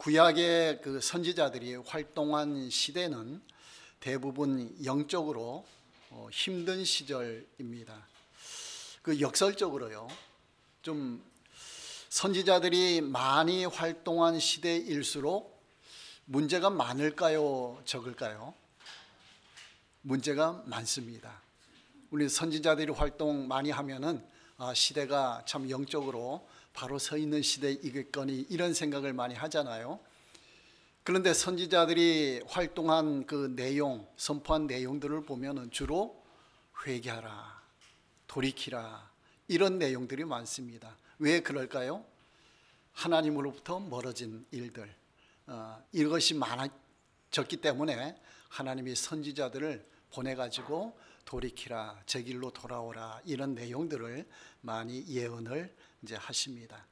구약의 그 선지자들이 활동한 시대는 대부분 영적으로 힘든 시절입니다. 그 역설적으로요, 좀 선지자들이 많이 활동한 시대일수록 문제가 많을까요, 적을까요? 문제가 많습니다. 우리 선지자들이 활동 많이 하면은 시대가 참 영적으로 바로 서 있는 시대이겠거니 이런 생각을 많이 하잖아요. 그런데 선지자들이 활동한 그 내용, 선포한 내용들을 보면은 주로 회개하라, 돌이키라 이런 내용들이 많습니다. 왜 그럴까요? 하나님으로부터 멀어진 일들, 이것이 많아졌기 때문에 하나님이 선지자들을 보내가지고 돌이키라, 제 길로 돌아오라 이런 내용들을 많이 예언을 이제 하십니다.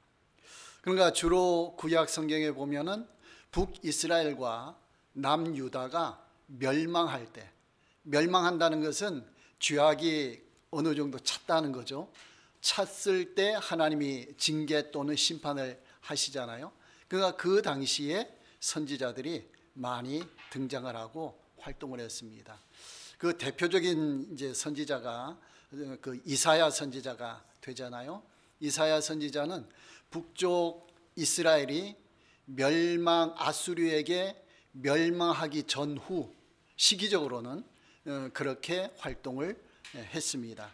그러니까 주로 구약 성경에 보면은 북이스라엘과 남유다가 멸망할 때, 멸망한다는 것은 죄악이 어느 정도 찼다는 거죠. 찼을 때 하나님이 징계 또는 심판을 하시잖아요. 그러니까 그 당시에 선지자들이 많이 등장을 하고 활동을 했습니다. 그 대표적인 이제 선지자가 그 이사야 선지자가 되잖아요. 이사야 선지자는 북쪽 이스라엘이 아수르에게 멸망하기 전후 시기적으로는 그렇게 활동을 했습니다.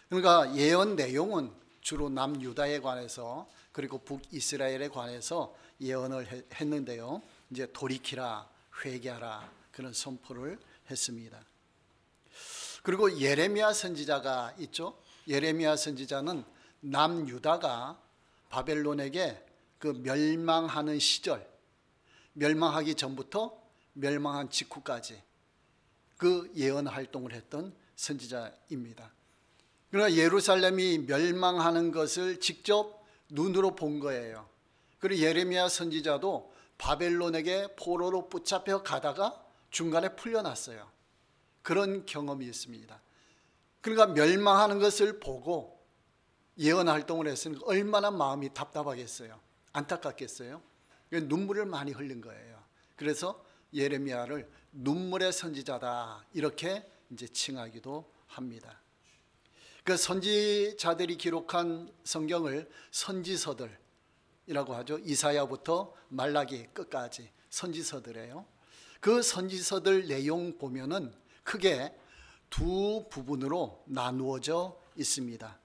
그러니까 예언 내용은 주로 남유다에 관해서 그리고 북이스라엘에 관해서 예언을 했는데요. 이제 돌이키라, 회개하라 그런 선포를 했습니다. 그리고 예레미야 선지자가 있죠. 예레미야 선지자는 남유다가 바벨론에게 그 멸망하는 시절, 멸망하기 전부터 멸망한 직후까지 그 예언 활동을 했던 선지자입니다. 그러나 예루살렘이 멸망하는 것을 직접 눈으로 본 거예요. 그리고 예레미야 선지자도 바벨론에게 포로로 붙잡혀 가다가 중간에 풀려났어요. 그런 경험이 있습니다. 그러니까 멸망하는 것을 보고 예언 활동을 했으니까 얼마나 마음이 답답하겠어요. 안타깝겠어요. 눈물을 많이 흘린 거예요. 그래서 예레미야를 눈물의 선지자다 이렇게 이제 칭하기도 합니다. 그 선지자들이 기록한 성경을 선지서들이라고 하죠. 이사야부터 말라기 끝까지 선지서들이에요. 그 선지서들 내용 보면은 크게 두 부분으로 나누어져 있습니다.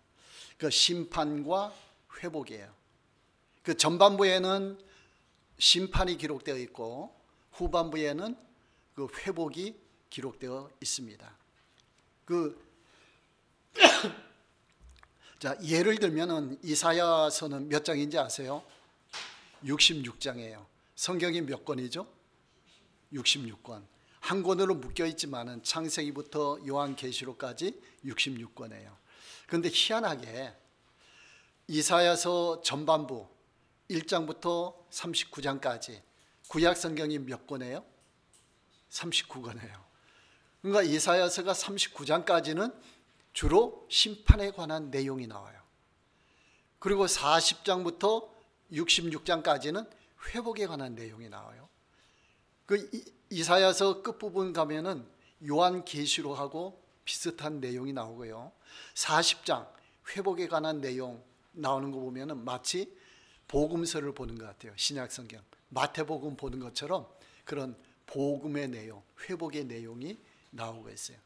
그 심판과 회복이에요. 그 전반부에는 심판이 기록되어 있고 후반부에는 그 회복이 기록되어 있습니다. 자, 예를 들면은 이사야서는 몇 장인지 아세요? 66장이에요. 성경이 몇 권이죠? 66권. 한 권으로 묶여 있지만은 창세기부터 요한계시록까지 66권이에요. 그런데 희한하게 이사야서 전반부 1장부터 39장까지 구약 성경이 몇 권이에요? 39권이에요. 그러니까 이사야서가 39장까지는 주로 심판에 관한 내용이 나와요. 그리고 40장부터 66장까지는 회복에 관한 내용이 나와요. 그 이사야서 끝부분 가면은 요한계시록하고 비슷한 내용이 나오고요. 40장 회복에 관한 내용 나오는 거 보면은 마치 복음서를 보는 것 같아요. 신약성경 마태복음 보는 것처럼 그런 복음의 내용, 회복의 내용이 나오고 있어요.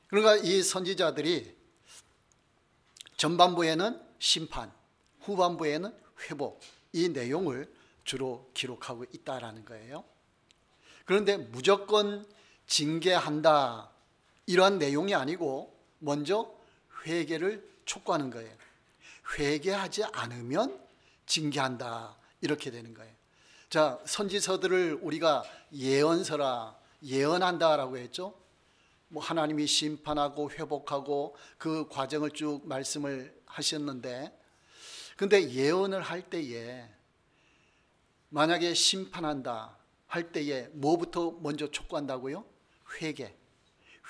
그러니까 이 선지자들이 전반부에는 심판, 후반부에는 회복, 이 내용을 주로 기록하고 있다라는 거예요. 그런데 무조건 징계한다 이러한 내용이 아니고 먼저 회개를 촉구하는 거예요. 회개하지 않으면 징계한다 이렇게 되는 거예요. 자, 선지서들을 우리가 예언서라, 예언한다라고 했죠. 뭐 하나님이 심판하고 회복하고 그 과정을 쭉 말씀을 하셨는데, 근데 예언을 할 때에 만약에 심판한다 할 때에 뭐부터 먼저 촉구한다고요? 회개.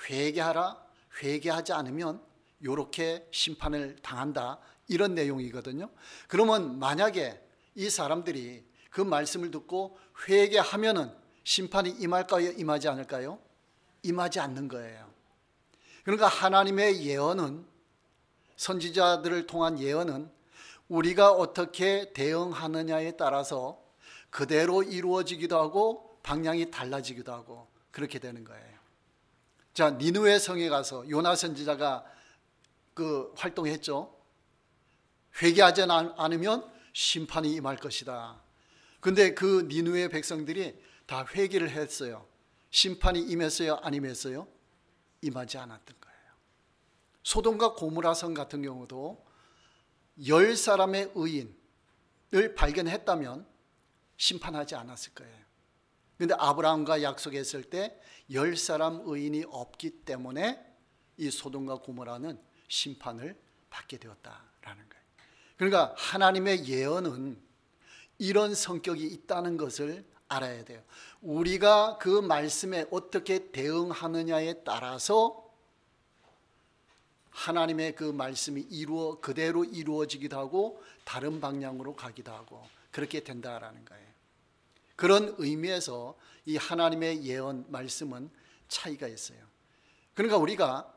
회개하라. 회개하지 않으면 이렇게 심판을 당한다 이런 내용이거든요. 그러면 만약에 이 사람들이 그 말씀을 듣고 회개하면은 심판이 임할까요? 임하지 않을까요? 임하지 않는 거예요. 그러니까 하나님의 예언은, 선지자들을 통한 예언은 우리가 어떻게 대응하느냐에 따라서 그대로 이루어지기도 하고 방향이 달라지기도 하고 그렇게 되는 거예요. 자, 니느웨 성에 가서 요나 선지자가 그 활동했죠. 회개하지 않으면 심판이 임할 것이다. 근데 그 니느웨 백성들이 다 회개를 했어요. 심판이 임했어요? 안 임했어요? 임하지 않았던 거예요. 소돔과 고모라 성 같은 경우도 10사람의 의인을 발견했다면 심판하지 않았을 거예요. 그런데 아브라함과 약속했을 때 10사람 의인이 없기 때문에 이 소돔과 고모라는 심판을 받게 되었다라는 거예요. 그러니까 하나님의 예언은 이런 성격이 있다는 것을 알아야 돼요. 우리가 그 말씀에 어떻게 대응하느냐에 따라서 하나님의 그 말씀이 그대로 이루어지기도 하고 다른 방향으로 가기도 하고 그렇게 된다라는 거예요. 그런 의미에서 이 하나님의 예언 말씀은 차이가 있어요. 그러니까 우리가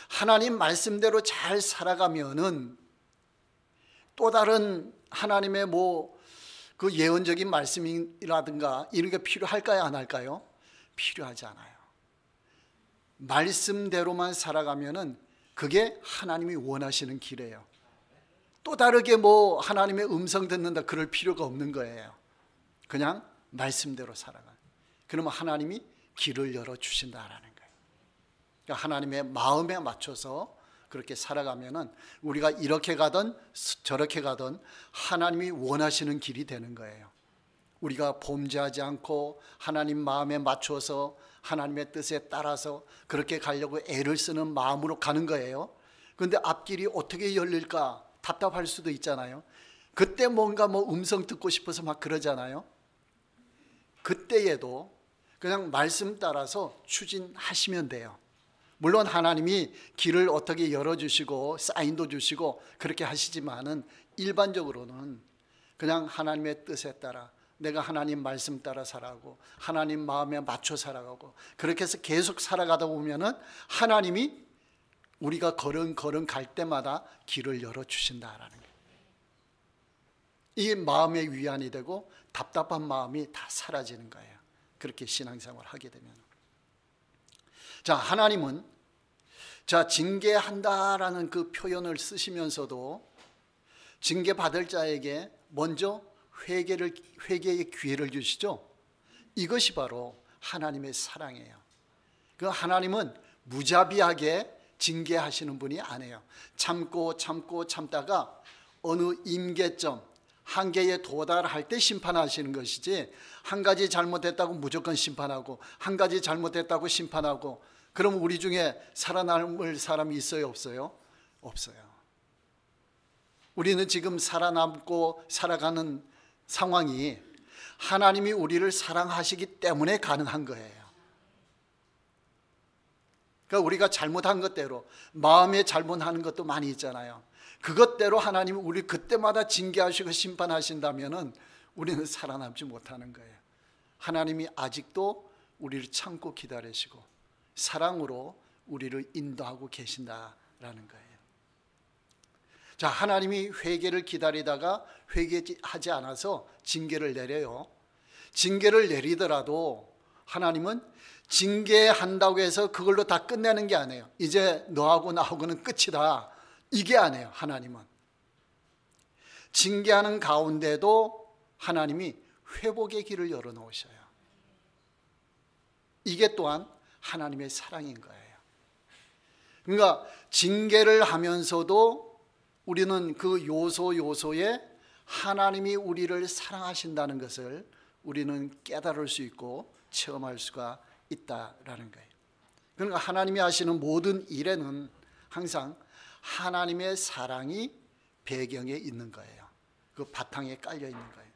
하나님 말씀대로 잘 살아가면은 또 다른 하나님의 그 예언적인 말씀이라든가 이런 게 필요할까요? 안 할까요? 필요하지 않아요. 말씀대로만 살아가면은 그게 하나님이 원하시는 길이에요. 또 다르게 하나님의 음성 듣는다 그럴 필요가 없는 거예요. 그냥 말씀대로 살아가요. 그러면 하나님이 길을 열어주신다라는 거예요. 그러니까 하나님의 마음에 맞춰서 그렇게 살아가면은 우리가 이렇게 가든 저렇게 가든 하나님이 원하시는 길이 되는 거예요. 우리가 범죄하지 않고 하나님 마음에 맞춰서 하나님의 뜻에 따라서 그렇게 가려고 애를 쓰는 마음으로 가는 거예요. 그런데 앞길이 어떻게 열릴까 답답할 수도 있잖아요. 그때 뭔가 음성 듣고 싶어서 막 그러잖아요. 그때에도 그냥 말씀 따라서 추진하시면 돼요. 물론 하나님이 길을 어떻게 열어주시고 사인도 주시고 그렇게 하시지만은 일반적으로는 그냥 하나님의 뜻에 따라 내가 하나님 말씀 따라 살아가고 하나님 마음에 맞춰 살아가고 그렇게 해서 계속 살아가다 보면은 하나님이 우리가 걸음 갈 때마다 길을 열어주신다라는 거예요. 이 마음의 위안이 되고 답답한 마음이 다 사라지는 거예요. 그렇게 신앙생활을 하게 되면. 자, 하나님은 징계한다라는 그 표현을 쓰시면서도 징계받을 자에게 먼저 회개의 기회를 주시죠. 이것이 바로 하나님의 사랑이에요. 그 하나님은 무자비하게 징계하시는 분이 아니에요. 참다가 어느 임계점 한계에 도달할 때 심판하시는 것이지 한 가지 잘못했다고 무조건 심판하고 한 가지 잘못했다고 심판하고 그럼 우리 중에 살아남을 사람이 있어요? 없어요? 없어요. 우리는 지금 살아남고 살아가는 상황이 하나님이 우리를 사랑하시기 때문에 가능한 거예요. 그러니까 우리가 잘못한 것대로 마음에 잘못하는 것도 많이 있잖아요. 그것대로 하나님이 우리 그때마다 징계하시고 심판하신다면은 우리는 살아남지 못하는 거예요. 하나님이 아직도 우리를 참고 기다리시고 사랑으로 우리를 인도하고 계신다라는 거예요. 자, 하나님이 회개를 기다리다가 회개하지 않아서 징계를 내려요. 징계를 내리더라도 하나님은 징계한다고 해서 그걸로 다 끝내는 게 아니에요. 이제 너하고 나하고는 끝이다. 이게 아니에요. 하나님은 징계하는 가운데도 하나님이 회복의 길을 열어놓으셔요. 이게 또한 하나님의 사랑인 거예요. 그러니까 징계를 하면서도 우리는 그 요소에 하나님이 우리를 사랑하신다는 것을 우리는 깨달을 수 있고 체험할 수가 있다라는 거예요. 그러니까 하나님이 하시는 모든 일에는 항상 하나님의 사랑이 배경에 있는 거예요. 그 바탕에 깔려 있는 거예요.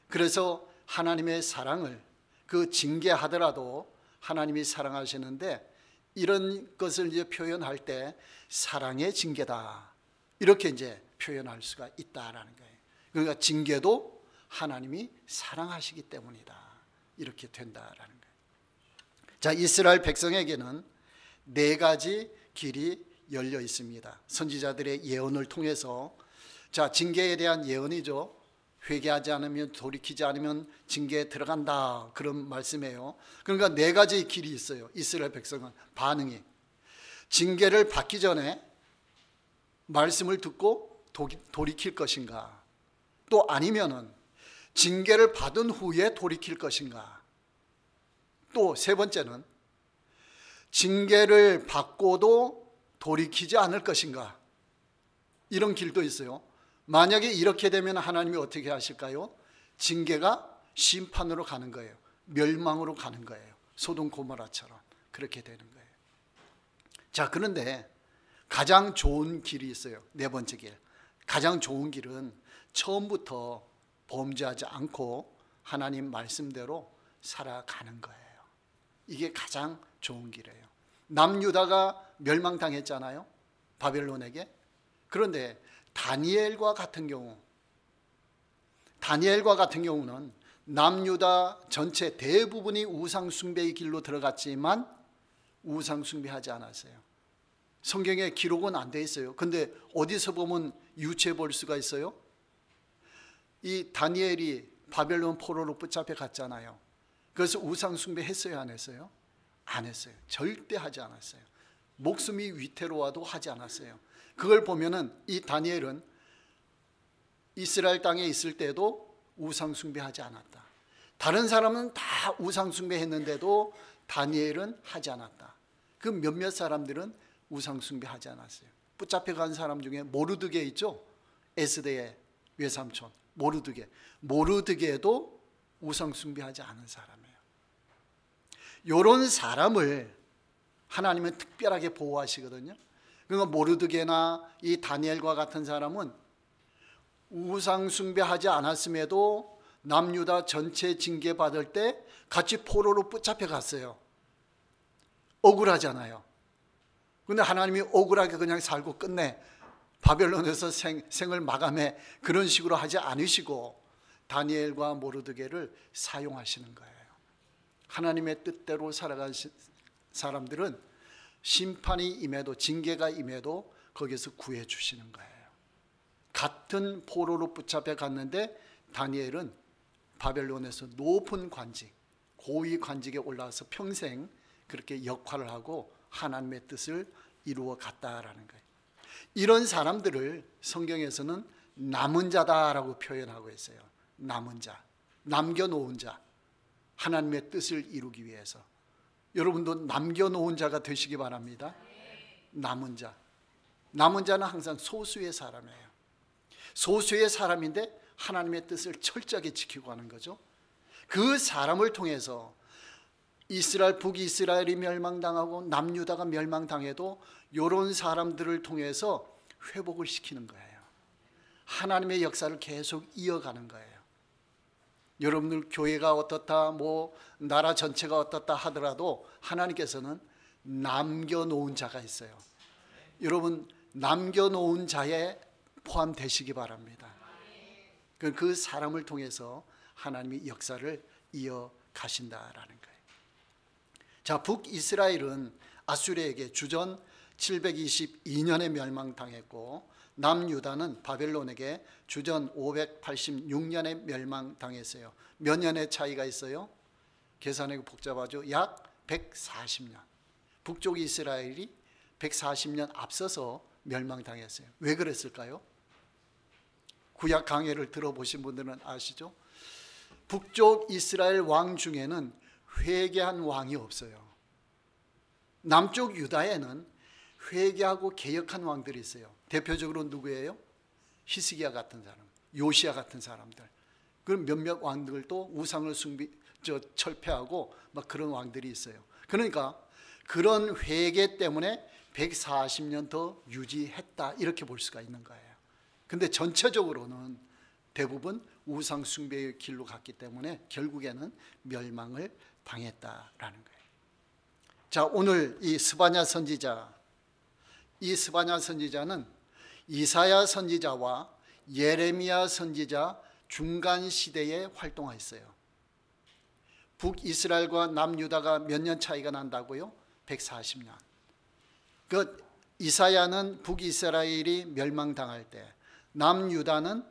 그래서 하나님의 사랑을 그 징계하더라도 하나님이 사랑하시는데 이런 것을 이제 표현할 때 사랑의 징계다 이렇게 이제 표현할 수가 있다라는 거예요. 그러니까 징계도 하나님이 사랑하시기 때문이다. 이렇게 된다라는 거예요. 자, 이스라엘 백성에게는 네 가지 길이 열려 있습니다. 선지자들의 예언을 통해서, 자, 징계에 대한 예언이죠. 회개하지 않으면, 돌이키지 않으면 징계에 들어간다, 그런 말씀이에요. 그러니까 네 가지 길이 있어요. 이스라엘 백성은 반응이, 징계를 받기 전에 말씀을 듣고 돌이킬 것인가, 또 아니면은 징계를 받은 후에 돌이킬 것인가, 또 세 번째는 징계를 받고도 돌이키지 않을 것인가, 이런 길도 있어요. 만약에 이렇게 되면 하나님이 어떻게 하실까요? 징계가 심판으로 가는 거예요. 멸망으로 가는 거예요. 소돔 고모라처럼 그렇게 되는 거예요. 자, 그런데 가장 좋은 길이 있어요. 네 번째 길. 가장 좋은 길은 처음부터 범죄하지 않고 하나님 말씀대로 살아가는 거예요. 이게 가장 좋은 길이에요. 남유다가 멸망당했잖아요, 바벨론에게. 그런데 다니엘과 같은 경우는 남유다 전체 대부분이 우상숭배의 길로 들어갔지만 우상숭배하지 않았어요. 성경에 기록은 안 돼 있어요. 근데 어디서 보면 유추해 볼 수가 있어요? 이 다니엘이 바벨론 포로로 붙잡혀 갔잖아요. 그래서 우상숭배 했어요, 안 했어요? 안 했어요. 절대 하지 않았어요. 목숨이 위태로워도 하지 않았어요. 그걸 보면은 이 다니엘은 이스라엘 땅에 있을 때도 우상숭배하지 않았다. 다른 사람은 다 우상숭배했는데도 다니엘은 하지 않았다. 그 몇몇 사람들은 우상숭배하지 않았어요. 붙잡혀간 사람 중에 모르드게 있죠? 에스더의 외삼촌 모르드게도 우상숭배하지 않은 사람이에요. 이런 사람을 하나님은 특별하게 보호하시거든요. 그러니까 모르드게나 이 다니엘과 같은 사람은 우상숭배하지 않았음에도 남유다 전체 징계받을 때 같이 포로로 붙잡혀 갔어요. 억울하잖아요. 그런데 하나님이 억울하게 그냥 살고 끝내, 바벨론에서 생을 마감해, 그런 식으로 하지 않으시고 다니엘과 모르드게를 사용하시는 거예요. 하나님의 뜻대로 살아간 사람들은 심판이 임해도, 징계가 임해도 거기서 구해 주시는 거예요. 같은 포로로 붙잡혀 갔는데 다니엘은 바벨론에서 높은 관직, 고위 관직에 올라와서 평생 그렇게 역할을 하고 하나님의 뜻을 이루어 갔다라는 거예요. 이런 사람들을 성경에서는 남은 자다라고 표현하고 있어요. 남은 자, 남겨놓은 자, 하나님의 뜻을 이루기 위해서. 여러분도 남겨놓은 자가 되시기 바랍니다. 남은 자. 남은 자는 항상 소수의 사람이에요. 소수의 사람인데 하나님의 뜻을 철저하게 지키고 가는 거죠. 그 사람을 통해서 북이스라엘이 멸망당하고 남유다가 멸망당해도 이런 사람들을 통해서 회복을 시키는 거예요. 하나님의 역사를 계속 이어가는 거예요. 여러분들 교회가 어떻다, 나라 전체가 어떻다 하더라도 하나님께서는 남겨놓은 자가 있어요. 여러분, 남겨놓은 자에 포함되시기 바랍니다. 그 사람을 통해서 하나님이 역사를 이어가신다라는 거예요. 자, 북이스라엘은 아수르에게 주전 722년에 멸망당했고 남유다는 바벨론에게 주전 586년에 멸망당했어요. 몇 년의 차이가 있어요? 계산하기 복잡하죠. 약 140년. 북쪽 이스라엘이 140년 앞서서 멸망당했어요. 왜 그랬을까요? 구약 강해를 들어보신 분들은 아시죠? 북쪽 이스라엘 왕 중에는 회개한 왕이 없어요. 남쪽 유다에는 회개하고 개혁한 왕들이 있어요. 대표적으로 누구예요? 히스기야 같은 사람, 요시야 같은 사람들. 그럼 몇몇 왕들도 우상을 철폐하고 막 그런 왕들이 있어요. 그러니까 그런 회개 때문에 140년 더 유지했다, 이렇게 볼 수가 있는 거예요. 근데 전체적으로는 대부분 우상 숭배의 길로 갔기 때문에 결국에는 멸망을 당했다라는 거예요. 자, 오늘 이 스바냐 선지자는 이사야 선지자와 예레미야 선지자 중간 시대에 활동했어요. 북이스라엘과 남유다가 몇 년 차이가 난다고요? 140년. 그 이사야는 북이스라엘이 멸망당할 때, 남유다는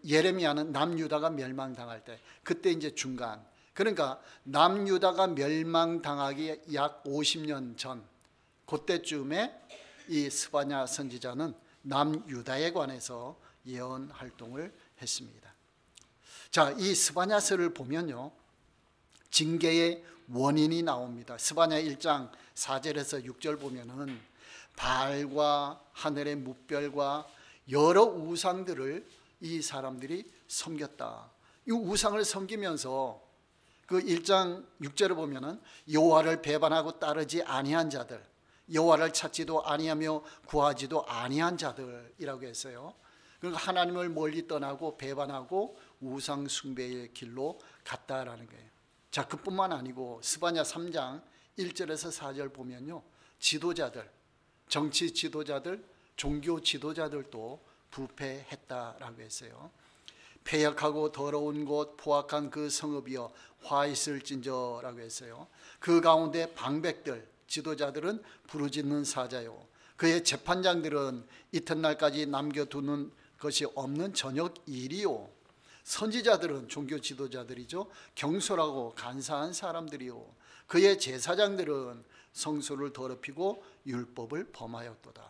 예레미야는 남유다가 멸망당할 때, 그때 이제 중간. 그러니까 남유다가 멸망당하기 약 50년 전, 그때쯤에 이 스바냐 선지자는 남유다에 관해서 예언 활동을 했습니다. 자, 이 스바냐서를 보면요, 징계의 원인이 나옵니다. 스바냐 1장 4절에서 6절 보면은 바알과 하늘의 뭇별과 여러 우상들을 이 사람들이 섬겼다. 이 우상을 섬기면서 그 1장 6절을 보면은 여호와를 배반하고 따르지 아니한 자들, 여호와를 찾지도 아니하며 구하지도 아니한 자들이라고 했어요. 그러니까 하나님을 멀리 떠나고 배반하고 우상 숭배의 길로 갔다라는 거예요. 자, 그뿐만 아니고 스바냐 3장 1절에서 4절 보면요, 지도자들, 정치 지도자들, 종교 지도자들도 부패했다라고 했어요. 패역하고 더러운 곳 포악한 그 성읍이여 화 있을진저라고 했어요. 그 가운데 방백들, 지도자들은 부르짖는 사자요, 그의 재판장들은 이튿날까지 남겨두는 것이 없는 저녁 일이요, 선지자들은 종교 지도자들이죠, 경솔하고 간사한 사람들이요, 그의 제사장들은 성소를 더럽히고 율법을 범하였도다.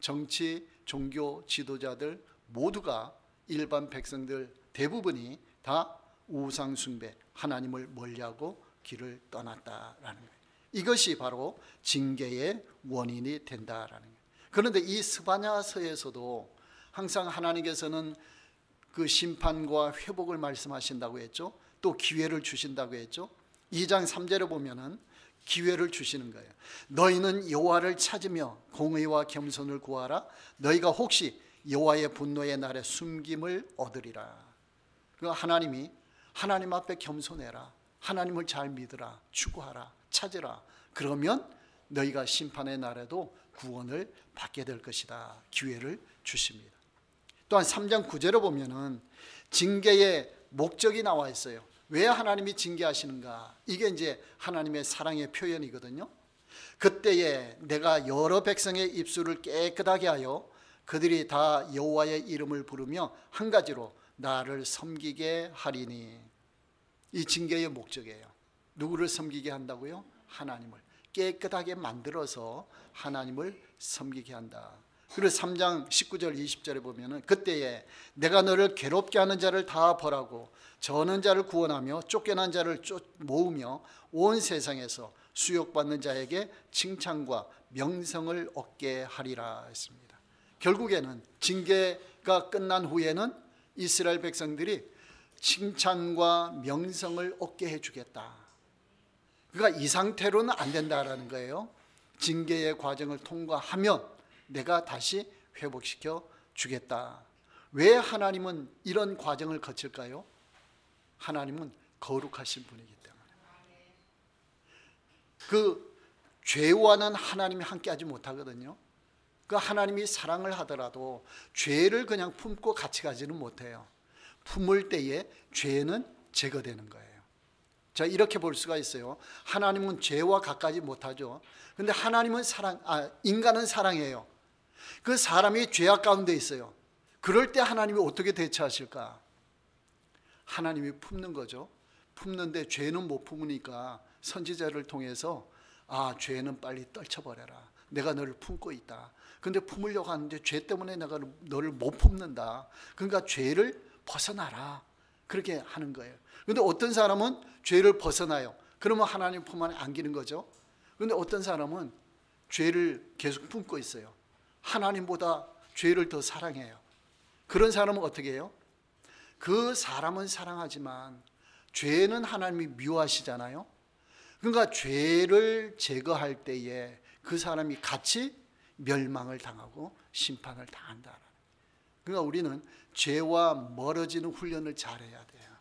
정치, 종교 지도자들 모두가 일반 백성들 대부분이 다 우상 숭배, 하나님을 멀리하고 길을 떠났다라는 거예요. 이것이 바로 징계의 원인이 된다라는 거예요. 그런데 이 스바냐서에서도 항상 하나님께서는 그 심판과 회복을 말씀하신다고 했죠. 또 기회를 주신다고 했죠. 2장 3절에 보면은 기회를 주시는 거예요. 너희는 여호와를 찾으며 공의와 겸손을 구하라. 너희가 혹시 여호와의 분노의 날에 숨김을 얻으리라. 그 하나님이 하나님 앞에 겸손해라. 하나님을 잘 믿으라. 추구하라. 찾으라. 그러면 너희가 심판의 날에도 구원을 받게 될 것이다. 기회를 주십니다. 또한 3장 9절에 보면은 징계의 목적이 나와 있어요. 왜 하나님이 징계하시는가? 이게 이제 하나님의 사랑의 표현이거든요. 그때에 내가 여러 백성의 입술을 깨끗하게 하여 그들이 다 여호와의 이름을 부르며 한 가지로 나를 섬기게 하리니. 이 징계의 목적이에요. 누구를 섬기게 한다고요? 하나님을 깨끗하게 만들어서 하나님을 섬기게 한다. 그리고 3장 19절 20절에 보면은 그때에 내가 너를 괴롭게 하는 자를 다 벌하고 저는 자를 구원하며 쫓겨난 자를 모으며 온 세상에서 수욕받는 자에게 칭찬과 명성을 얻게 하리라 했습니다. 결국에는 징계가 끝난 후에는 이스라엘 백성들이 칭찬과 명성을 얻게 해주겠다. 그러니까 이 상태로는 안 된다라는 거예요. 징계의 과정을 통과하면 내가 다시 회복시켜 주겠다. 왜 하나님은 이런 과정을 거칠까요? 하나님은 거룩하신 분이기 때문에. 그 죄와는 하나님이 함께하지 못하거든요. 그 하나님이 사랑을 하더라도 죄를 그냥 품고 같이 가지는 못해요. 품을 때에 죄는 제거되는 거예요. 자, 이렇게 볼 수가 있어요. 하나님은 죄와 가까이 못하죠. 근데 하나님은 인간은 사랑해요. 그 사람이 죄악 가운데 있어요. 그럴 때 하나님이 어떻게 대처하실까? 하나님이 품는 거죠. 품는데 죄는 못 품으니까 선지자를 통해서 죄는 빨리 떨쳐버려라. 내가 너를 품고 있다. 근데 품으려고 하는데 죄 때문에 내가 너를 못 품는다. 그러니까 죄를 벗어나라. 그렇게 하는 거예요. 근데 어떤 사람은 죄를 벗어나요. 그러면 하나님 품 안에 안기는 거죠. 근데 어떤 사람은 죄를 계속 품고 있어요. 하나님보다 죄를 더 사랑해요. 그런 사람은 어떻게 해요? 그 사람은 사랑하지만 죄는 하나님이 미워하시잖아요. 그러니까 죄를 제거할 때에 그 사람이 같이 멸망을 당하고 심판을 당한다. 그러니까 우리는 죄와 멀어지는 훈련을 잘 해야 돼요.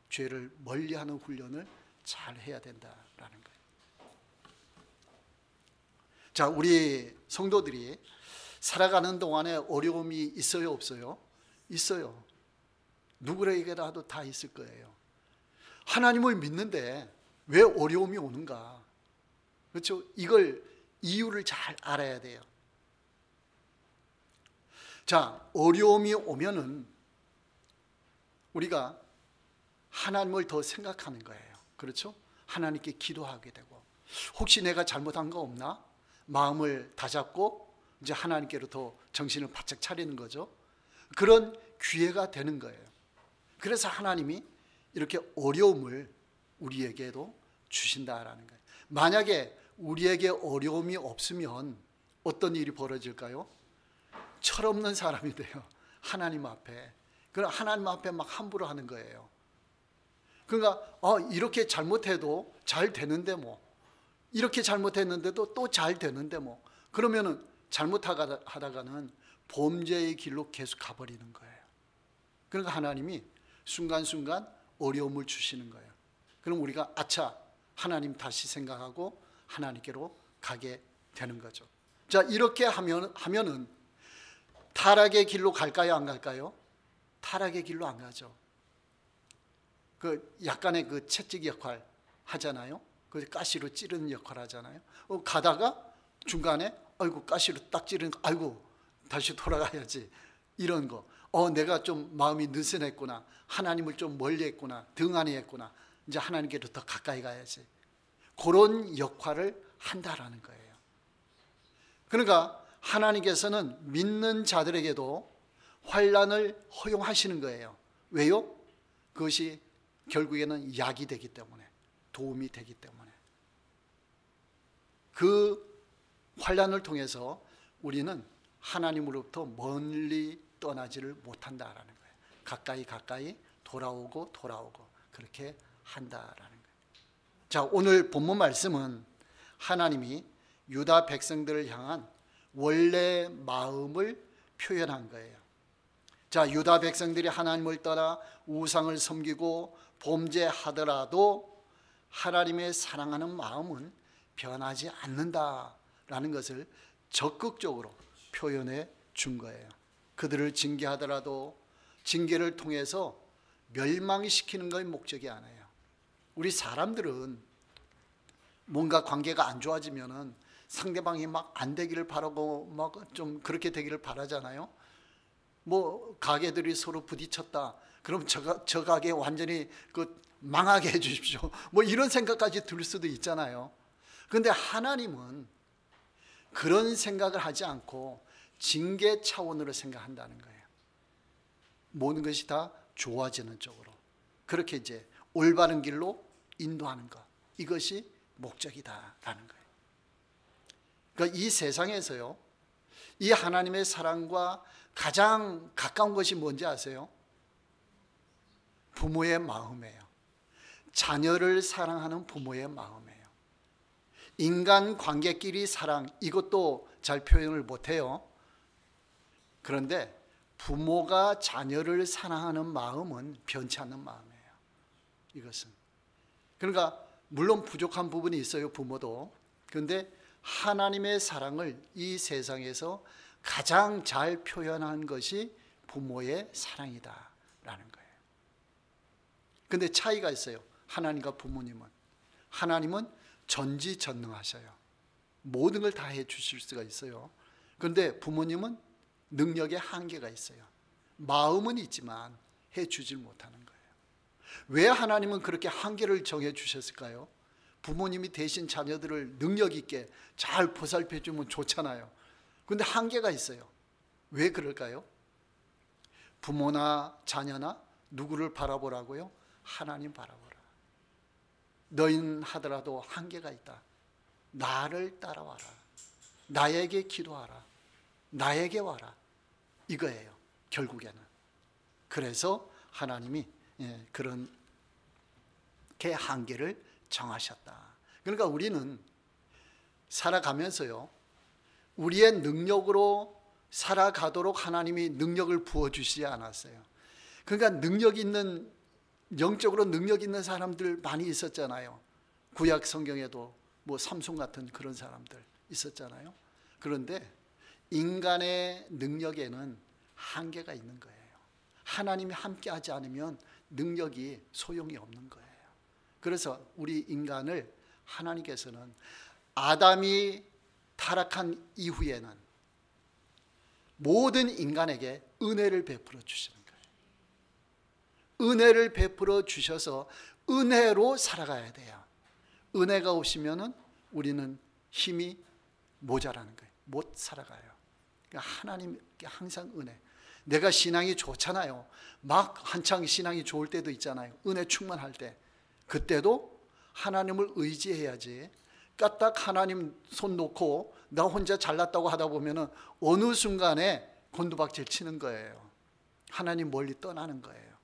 죄를 멀리하는 훈련을 잘 해야 된다라는 거예요. 자, 우리 성도들이 살아가는 동안에 어려움이 있어요, 없어요? 있어요. 누구에게라도 다 있을 거예요. 하나님을 믿는데 왜 어려움이 오는가? 그렇죠? 이걸 이유를 잘 알아야 돼요. 자, 어려움이 오면은 우리가 하나님을 더 생각하는 거예요. 그렇죠? 하나님께 기도하게 되고, 혹시 내가 잘못한 거 없나? 마음을 다잡고 이제 하나님께로 더 정신을 바짝 차리는 거죠. 그런 기회가 되는 거예요. 그래서 하나님이 이렇게 어려움을 우리에게도 주신다라는 거예요. 만약에 우리에게 어려움이 없으면 어떤 일이 벌어질까요? 철없는 사람이 돼요. 하나님 앞에. 그럼 하나님 앞에 막 함부로 하는 거예요. 그러니까 이렇게 잘못해도 잘 되는데 뭐, 이렇게 잘못했는데도 또 잘 되는데 뭐, 그러면은 잘못하다가는 범죄의 길로 계속 가버리는 거예요. 그러니까 하나님이 순간순간 어려움을 주시는 거예요. 그럼 우리가 아차, 하나님 다시 생각하고 하나님께로 가게 되는 거죠. 자, 이렇게 하면은 타락의 길로 갈까요, 안 갈까요? 타락의 길로 안 가죠. 그 약간의 그 채찍 역할 하잖아요. 그 가시로 찌르는 역할 하잖아요. 가다가 중간에 아이고 가시로 딱 찌르는 거, 아이고 다시 돌아가야지, 이런 거. 내가 좀 마음이 느슨했구나, 하나님을 좀 멀리 했구나, 등한히 했구나, 이제 하나님께로 더 가까이 가야지, 그런 역할을 한다라는 거예요. 그러니까 하나님께서는 믿는 자들에게도 환난을 허용하시는 거예요. 왜요? 그것이 결국에는 약이 되기 때문에, 도움이 되기 때문에. 그 환난을 통해서 우리는 하나님으로부터 멀리 떠나지를 못한다라는 거예요. 가까이 돌아오고 그렇게 한다라는 거예요. 자, 오늘 본문 말씀은 하나님이 유다 백성들을 향한 원래 마음을 표현한 거예요. 자, 유다 백성들이 하나님을 떠나 우상을 섬기고 범죄하더라도 하나님의 사랑하는 마음은 변하지 않는다라는 것을 적극적으로 표현해 준 거예요. 그들을 징계하더라도 징계를 통해서 멸망시키는 것이 목적이 아니에요. 우리 사람들은 뭔가 관계가 안 좋아지면은 상대방이 막 안 되기를 바라고 막 좀 그렇게 되기를 바라잖아요. 뭐 가게들이 서로 부딪혔다, 그럼 저 가게 완전히 그 망하게 해 주십시오, 뭐 이런 생각까지 들 수도 있잖아요. 그런데 하나님은 그런 생각을 하지 않고 징계 차원으로 생각한다는 거예요. 모든 것이 다 좋아지는 쪽으로, 그렇게 이제 올바른 길로 인도하는 것, 이것이 목적이다라는 거예요. 그러니까 이 세상에서요, 이 하나님의 사랑과 가장 가까운 것이 뭔지 아세요? 부모의 마음이에요. 자녀를 사랑하는 부모의 마음이에요. 인간 관계끼리 사랑, 이것도 잘 표현을 못해요. 그런데 부모가 자녀를 사랑하는 마음은 변치 않는 마음이에요. 이것은. 그러니까 물론 부족한 부분이 있어요, 부모도. 그런데 하나님의 사랑을 이 세상에서 가장 잘 표현한 것이 부모의 사랑이다라는 거예요. 그런데 차이가 있어요. 하나님과 부모님은. 하나님은 전지전능하셔요. 모든 걸 다 해주실 수가 있어요. 그런데 부모님은 능력의 한계가 있어요. 마음은 있지만 해주질 못하는 거예요. 왜 하나님은 그렇게 한계를 정해주셨을까요? 부모님이 대신 자녀들을 능력 있게 잘 보살펴주면 좋잖아요. 그런데 한계가 있어요. 왜 그럴까요? 부모나 자녀나 누구를 바라보라고요? 하나님 바라보라. 너희는 하더라도 한계가 있다. 나를 따라와라. 나에게 기도하라. 나에게 와라. 이거예요, 결국에는. 그래서 하나님이 그렇게 한계를 정하셨다. 그러니까 우리는 살아가면서요, 우리의 능력으로 살아가도록 하나님이 능력을 부어주시지 않았어요. 그러니까 영적으로 능력 있는 사람들 많이 있었잖아요. 구약 성경에도 뭐 삼손 같은 그런 사람들 있었잖아요. 그런데 인간의 능력에는 한계가 있는 거예요. 하나님이 함께하지 않으면 능력이 소용이 없는 거예요. 그래서 우리 인간을 하나님께서는 아담이 타락한 이후에는 모든 인간에게 은혜를 베풀어 주시는 거예요. 은혜를 베풀어 주셔서 은혜로 살아가야 돼요. 은혜가 없으면 우리는 힘이 모자라는 거예요. 못 살아가요. 그러니까 하나님께 항상 은혜. 내가 신앙이 좋잖아요. 막 한창 신앙이 좋을 때도 있잖아요. 은혜 충만할 때. 그때도 하나님을 의지해야지. 까딱 하나님 손 놓고 나 혼자 잘났다고 하다 보면 어느 순간에 곤두박질 치는 거예요. 하나님 멀리 떠나는 거예요.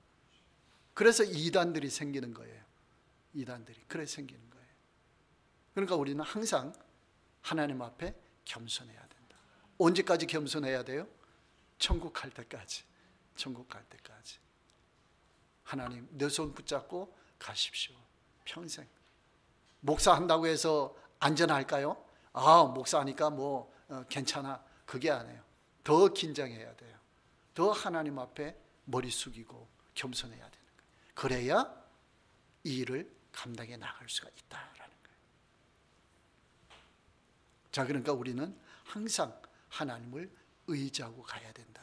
그래서 이단들이 생기는 거예요. 이단들이. 그래서 생기는 거예요. 그러니까 우리는 항상 하나님 앞에 겸손해야 된다. 언제까지 겸손해야 돼요? 천국 갈 때까지. 천국 갈 때까지. 하나님 내 손 붙잡고 가십시오. 평생. 목사 한다고 해서 안전할까요? 목사하니까 괜찮아. 그게 아니에요. 더 긴장해야 돼요. 더 하나님 앞에 머리 숙이고 겸손해야 되는 거예요. 그래야 이 일을 감당해 나갈 수가 있다라는 거예요. 자, 그러니까 우리는 항상 하나님을 의지하고 가야 된다.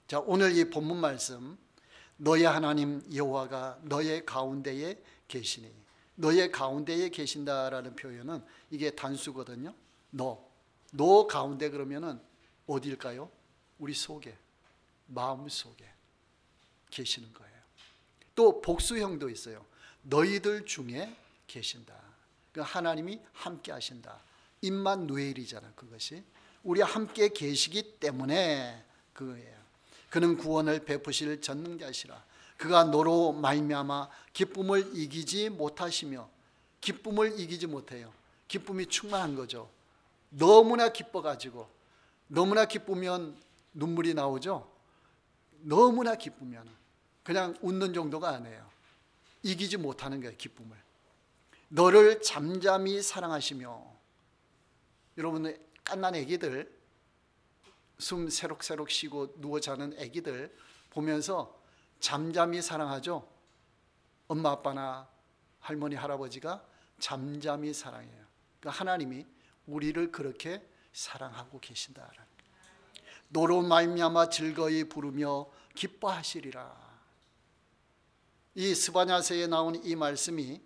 자, 오늘 이 본문 말씀, 너의 하나님 여호와가 너의 가운데에 계시니, 너의 가운데에 계신다라는 표현은 이게 단수거든요. 너 가운데 그러면은 어딜까요? 우리 속에, 마음 속에 계시는 거예요. 또 복수형도 있어요. 너희들 중에 계신다. 그러니까 하나님이 함께 하신다. 임마누엘이잖아. 그것이 우리 함께 계시기 때문에 그거예요. 그는 구원을 베푸실 전능자시라. 그가 너로 말미암아 기쁨을 이기지 못하시며, 기쁨을 이기지 못해요. 기쁨이 충만한 거죠. 너무나 기뻐가지고, 너무나 기쁘면 눈물이 나오죠. 너무나 기쁘면 그냥 웃는 정도가 아니에요. 이기지 못하는 거예요. 기쁨을. 너를 잠잠히 사랑하시며. 여러분, 갓난 애기들, 숨 새록새록 쉬고 누워 자는 애기들 보면서 잠잠히 사랑하죠. 엄마 아빠나 할머니 할아버지가 잠잠히 사랑해요. 그러니까 하나님이 우리를 그렇게 사랑하고 계신다라는 거예요. 너로 말미암아 즐거이 부르며 기뻐하시리라. 이 스바냐서에 나온 이 말씀이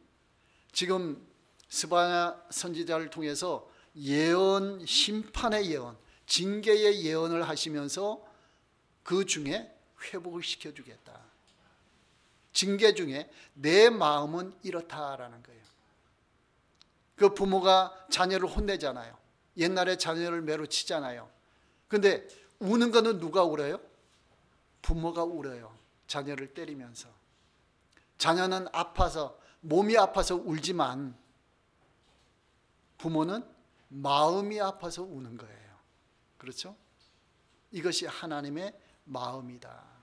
지금 스바냐 선지자를 통해서 예언, 심판의 예언, 징계의 예언을 하시면서 그 중에 회복을 시켜주겠다. 징계 중에 내 마음은 이렇다라는 거예요. 그 부모가 자녀를 혼내잖아요. 옛날에 자녀를 매로 치잖아요. 근데 우는 거는 누가 울어요? 부모가 울어요. 자녀를 때리면서. 자녀는 아파서, 몸이 아파서 울지만 부모는 마음이 아파서 우는 거예요. 그렇죠? 이것이 하나님의 마음이다.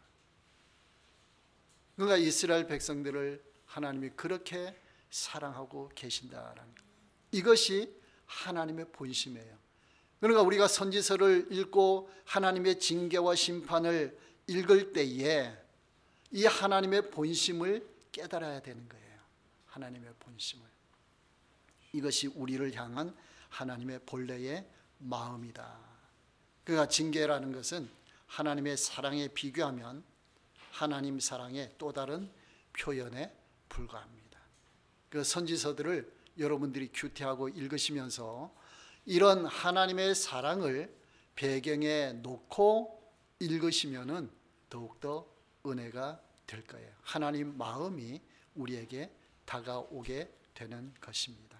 그러니까 이스라엘 백성들을 하나님이 그렇게 사랑하고 계신다라는 것. 이것이 하나님의 본심이에요. 그러니까 우리가 선지서를 읽고 하나님의 징계와 심판을 읽을 때에 이 하나님의 본심을 깨달아야 되는 거예요. 하나님의 본심을. 이것이 우리를 향한 하나님의 본래의 마음이다. 그러니까 징계라는 것은 하나님의 사랑에 비교하면 하나님 사랑의 또 다른 표현에 불과합니다. 그 선지서들을 여러분들이 규태하고 읽으시면서 이런 하나님의 사랑을 배경에 놓고 읽으시면은 더욱더 은혜가 될 거예요. 하나님 마음이 우리에게 다가오게 되는 것입니다.